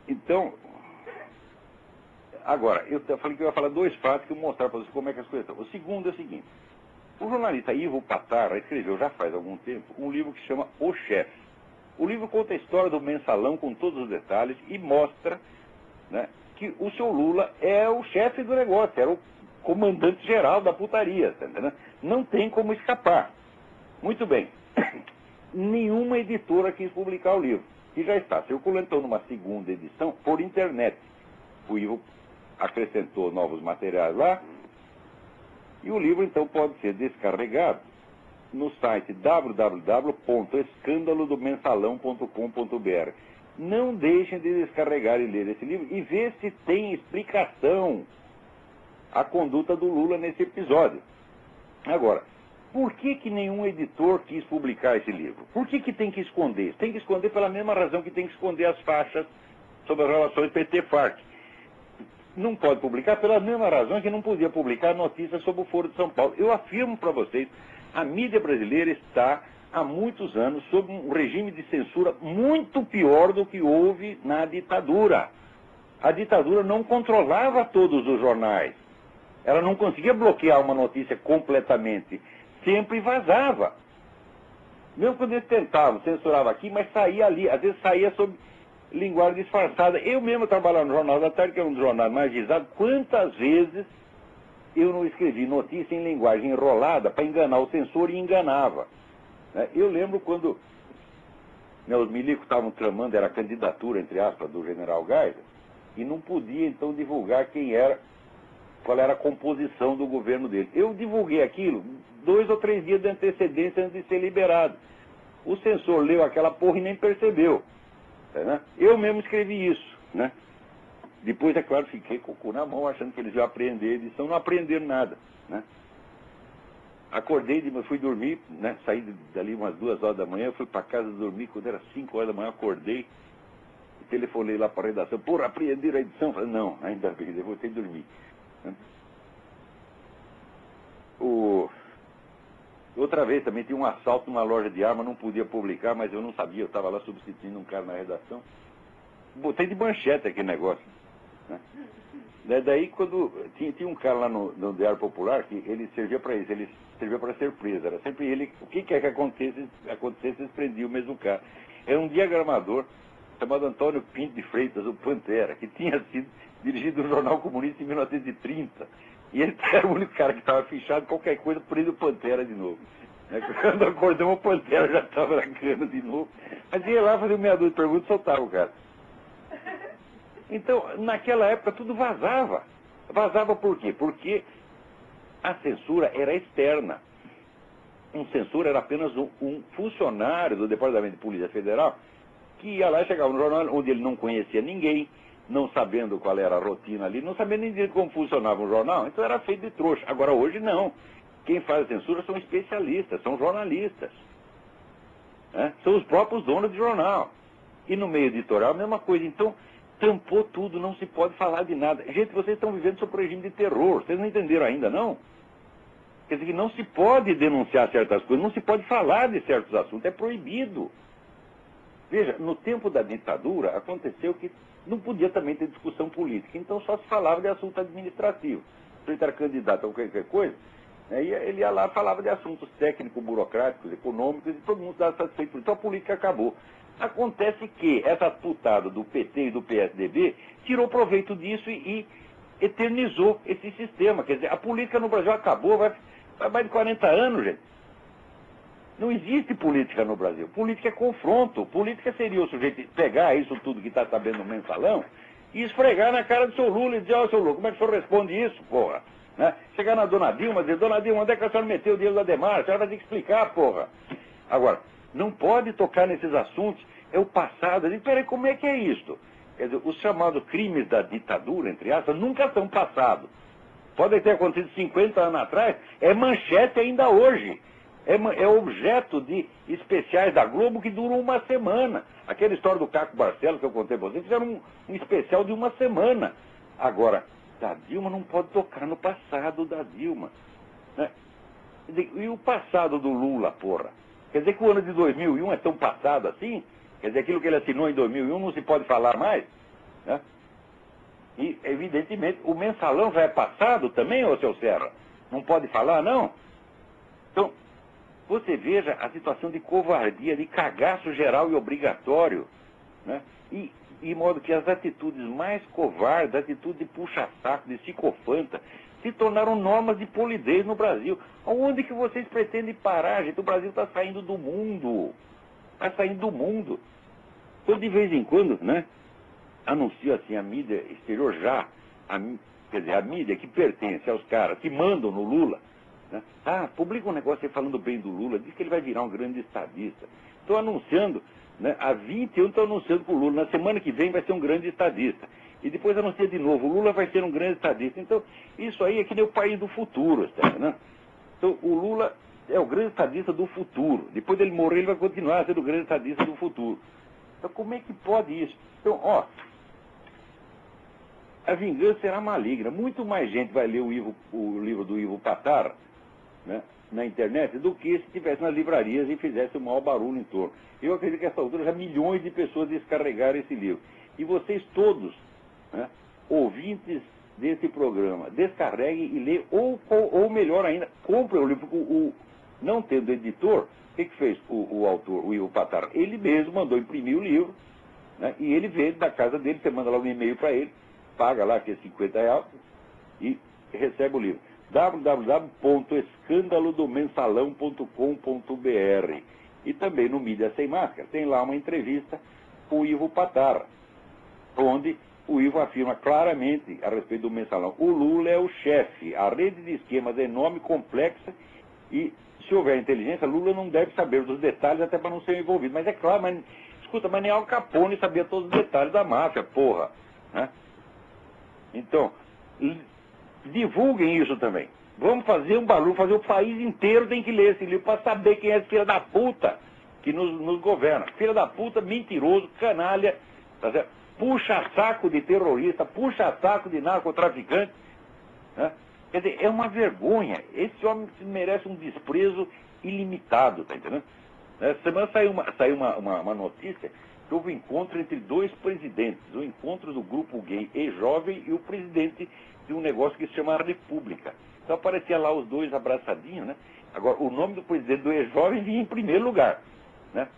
Então, agora, eu falei que eu ia falar dois fatos que eu vou mostrar para vocês como é que as coisas estão. O segundo é o seguinte. O jornalista Ivo Patarra escreveu, já faz algum tempo, um livro que se chama O Chefe. O livro conta a história do mensalão com todos os detalhes e mostra, né, que o seu Lula é o chefe do negócio, era o comandante geral da putaria, tá entendendo? Não tem como escapar. Muito bem. Nenhuma editora quis publicar o livro, que já está circulando então, numa segunda edição por internet. O Ivo acrescentou novos materiais lá, e o livro então pode ser descarregado no site www.escandalodomensalão.com.br. Não deixem de descarregar e ler esse livro e ver se tem explicação a conduta do Lula nesse episódio. Agora, por que nenhum editor quis publicar esse livro? Por que tem que esconder? Tem que esconder pela mesma razão que tem que esconder as faixas sobre as relações PT-FARC. Não pode publicar pela mesma razão que não podia publicar notícias sobre o Foro de São Paulo. Eu afirmo para vocês, a mídia brasileira está há muitos anos sob um regime de censura muito pior do que houve na ditadura. A ditadura não controlava todos os jornais. Ela não conseguia bloquear uma notícia completamente. Sempre vazava. Mesmo quando eles tentavam, censurava aqui, mas saía ali. Às vezes saía sob linguagem disfarçada. Eu mesmo trabalhava no Jornal da Tarde, que era um dos jornais mais visados. Quantas vezes eu não escrevi notícia em linguagem enrolada para enganar o censor e enganava. Eu lembro quando os milicos estavam tramando, era a candidatura, entre aspas, do general Geisel, e não podia então divulgar quem era, qual era a composição do governo dele. Eu divulguei aquilo 2 ou 3 dias de antecedência antes de ser liberado. O censor leu aquela porra e nem percebeu. Né? Eu mesmo escrevi isso. Né? Depois, é claro, fiquei com o cu na mão, achando que eles iam aprender a edição, não aprenderam nada. Né? Acordei, fui dormir, né? Saí dali umas 2 horas da manhã, fui para casa dormir, quando era 5 horas da manhã, acordei, telefonei lá para a redação, porra, apreenderam a edição? Falei, não, ainda bem, eu voltei a dormir. Né? Outra vez também tinha um assalto numa loja de arma, não podia publicar, mas eu não sabia, eu estava lá substituindo um cara na redação. Botei de manchete aquele negócio. Né? Daí, quando tinha um cara lá no Diário Popular, que ele servia para isso, ele servia para ser preso. Era sempre ele, o que quer que acontecesse, eles prendiam o mesmo cara. Era um diagramador chamado Antônio Pinto de Freitas, o Pantera, que tinha sido dirigido no Jornal Comunista em 1930. E ele era o único cara que estava fichado, qualquer coisa, prende o Pantera de novo. Quando acordamos, o Pantera já estava na cana de novo. Mas ia lá fazer meia dúzia de perguntas e soltava o cara. Então, naquela época, tudo vazava. Vazava por quê? Porque a censura era externa. Um censor era apenas um funcionário do Departamento de Polícia Federal que ia lá e chegava no jornal onde ele não conhecia ninguém, não sabendo qual era a rotina ali, não sabendo nem como funcionava o jornal, então era feito de trouxa. Agora, hoje, não. Quem faz a censura são especialistas, são jornalistas. Né? São os próprios donos de jornal. E no meio editorial, a mesma coisa. Então, tampou tudo, não se pode falar de nada. Gente, vocês estão vivendo sob regime de terror. Vocês não entenderam ainda, não? Quer dizer que não se pode denunciar certas coisas, não se pode falar de certos assuntos, é proibido. Veja, no tempo da ditadura, aconteceu que não podia também ter discussão política, então só se falava de assunto administrativo. Se ele era candidato a qualquer coisa, né, ele ia lá e falava de assuntos técnicos, burocráticos, econômicos, e todo mundo estava satisfeito. Então a política acabou. Acontece que essa putada do PT e do PSDB tirou proveito disso e eternizou esse sistema. Quer dizer, a política no Brasil acabou, vai mais de 40 anos, gente. Não existe política no Brasil. Política é confronto. Política seria o sujeito pegar isso tudo que está sabendo no mensalão e esfregar na cara do seu Lula e dizer, ó, seu Lula, como é que o senhor responde isso, porra? Né? Chegar na dona Dilma e dizer, dona Dilma, onde é que a senhora meteu o dinheiro da Demar? A senhora vai ter que explicar, porra. Agora, não pode tocar nesses assuntos, é o passado. Eu digo, peraí, como é que é isto? Quer dizer, os chamados crimes da ditadura, entre aspas, nunca são passados. Podem ter acontecido 50 anos atrás, é manchete ainda hoje. É objeto de especiais da Globo que duram uma semana. Aquela história do Caco Barcelos que eu contei para vocês, fizeram um especial de uma semana. Agora, da Dilma não pode tocar no passado da Dilma. Né? E o passado do Lula, porra? Quer dizer que o ano de 2001 é tão passado assim? Quer dizer, aquilo que ele assinou em 2001 não se pode falar mais? Né? E, evidentemente, o mensalão já é passado também, ô seu Serra? Não pode falar, não? Então, você veja a situação de covardia, de cagaço geral e obrigatório, né? E modo que as atitudes mais covardes, atitude de puxa-saco, de psicofanta, se tornaram normas de polidez no Brasil. Aonde que vocês pretendem parar, gente? O Brasil está saindo do mundo. Está saindo do mundo. Então, de vez em quando, né, anuncia assim a mídia exterior já, quer dizer, a mídia que pertence aos caras que mandam no Lula, né? Publica um negócio aí falando bem do Lula, diz que ele vai virar um grande estadista. Estou anunciando, né, há 20 anos estou anunciando para o Lula, na semana que vem vai ser um grande estadista. E depois anuncia de novo, o Lula vai ser um grande estadista. Então, isso aí é que nem o país do futuro, tá entendendo? Então, o Lula é o grande estadista do futuro. Depois dele morrer, ele vai continuar sendo o grande estadista do futuro. Então, como é que pode isso? Então, ó, a vingança será maligna. Muito mais gente vai ler o livro do Ivo Patar, né, na internet do que se estivesse nas livrarias e fizesse o maior barulho em torno. Eu acredito que a essa altura já milhões de pessoas descarregaram esse livro. E vocês todos, né, ouvintes desse programa, descarreguem e lê, ou melhor ainda, comprem o livro. Não tendo editor, o que fez o autor, o Ivo Patar? Ele mesmo mandou imprimir o livro, né, e ele vende da casa dele, você manda lá um e-mail para ele, paga lá, que é R$50, e recebe o livro. www.escandalodomensalão.com.br. E também no Mídia Sem Máscara tem lá uma entrevista com o Ivo Patar, onde o Ivo afirma claramente a respeito do mensalão: o Lula é o chefe, a rede de esquemas é enorme, complexa, e se houver inteligência, Lula não deve saber dos detalhes até para não ser envolvido. Mas é claro, mas escuta, mas nem Al Capone sabia todos os detalhes da máfia, porra, né? Então, divulguem isso também. Vamos fazer um barulho, fazer o país inteiro tem que ler esse livro para saber quem é esse filho da puta que nos governa. Filho da puta, mentiroso, canalha, tá certo? Puxa saco de terrorista, puxa saco de narcotraficante, né? Quer dizer, é uma vergonha. Esse homem merece um desprezo ilimitado, tá entendendo? Essa semana saiu uma notícia que houve um encontro entre dois presidentes, o encontro do grupo gay E-Jovem e o presidente de um negócio que se chama República. Então aparecia lá os dois abraçadinhos, né? Agora, o nome do presidente do E-Jovem vinha em primeiro lugar, né?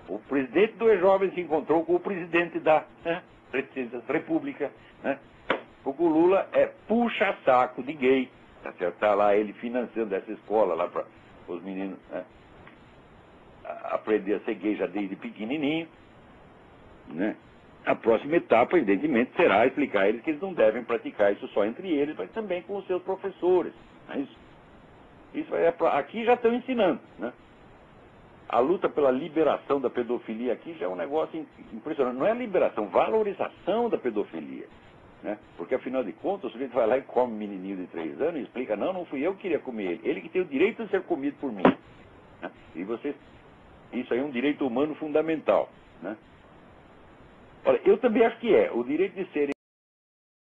O presidente do E-Jovem se encontrou com o presidente da, né, República, né? Porque o Lula é puxa-saco de gay, tá certo? Tá lá ele financiando essa escola lá para os meninos, né, aprender a ser gay já desde pequenininho, né? A próxima etapa, evidentemente, será explicar a eles que eles não devem praticar isso só entre eles, mas também com os seus professores. Não é isso? Isso aqui já estão ensinando, né? A luta pela liberação da pedofilia aqui já é um negócio impressionante. Não é liberação, valorização da pedofilia, né? Porque, afinal de contas, o sujeito vai lá e come um menininho de 3 anos e explica: não fui eu que queria comer ele. Ele que tem o direito de ser comido por mim, né? E vocês, isso aí é um direito humano fundamental, né? Olha, eu também acho que é. O direito de ser